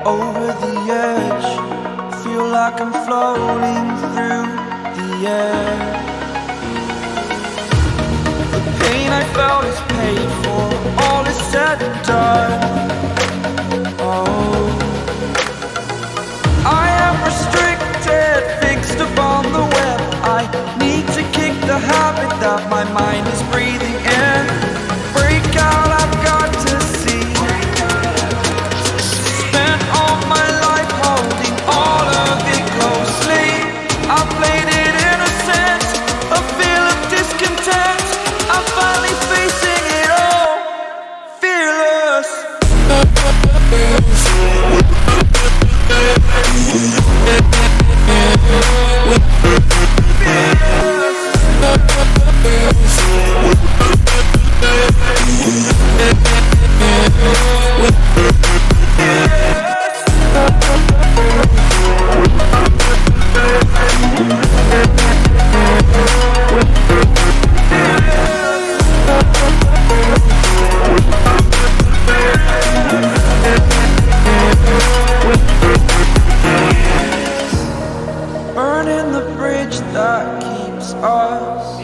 over the edge. Feel like I'm floating through the air. The pain I felt is paid for, all is said and done. Oh, I am restricted, fixed upon the web. I need to kick the habit that my mind is breathing in. Break out, I've got to see. Spent all my life holding all of it closely. I played it innocent, a feel of discontent. I'm finally facing it all, fearless. Burning the bridge that keeps us.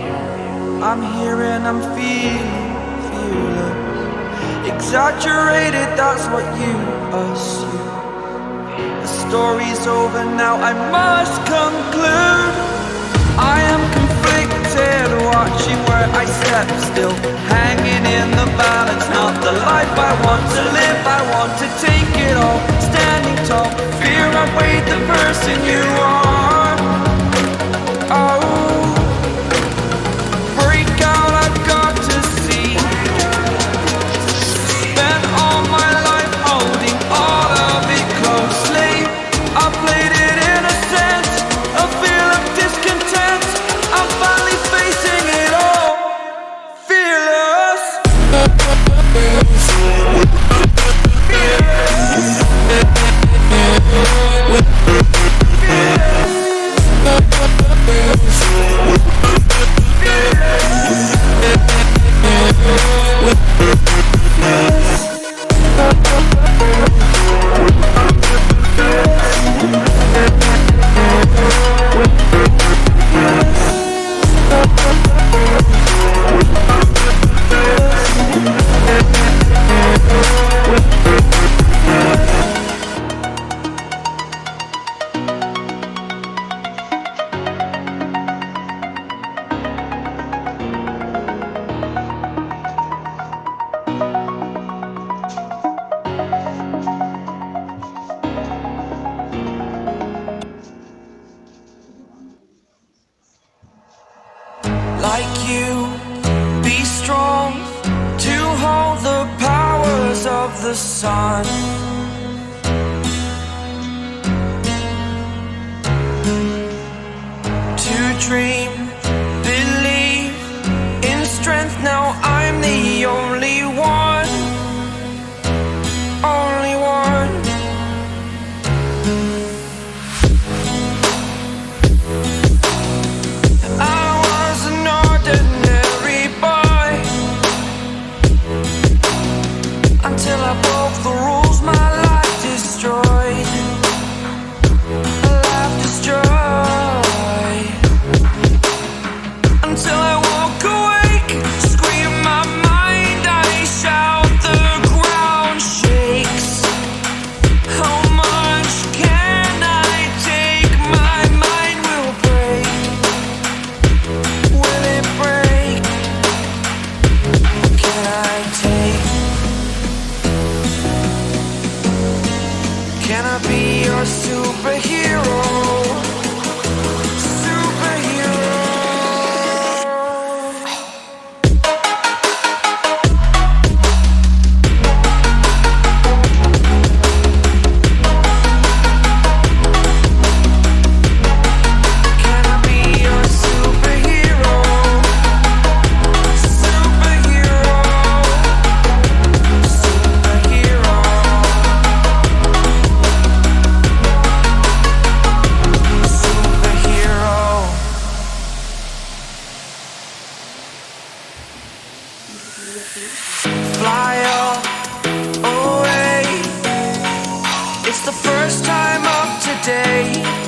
I'm here and I'm feeling fearless. Exaggerated, that's what you assume. The story's over now, I must conclude. I am conflicted, watching where I step still, hanging in the balance. Not the life I want to live, I want to take it all. Standing tall, fear I weighed the person you are. Oh, break out, I've got to see. Spent all my life holding all of it closely. I played it innocent, a feel of discontent. I'm finally facing it all, fearless. Like you, be strong to hold the powers of the sun. To dream, believe in strength. Now I'm the only one, only one. Until I broke the rules, my life destroyed. A life destroyed. Until I walk awake, scream my mind, I shout, the ground shakes. How much can I take? My mind will break. Will it break? Can I take? Can I be your superhero? Superhero. Can I be your superhero? Superhero. Superhero. Fly away. It's the first time of today.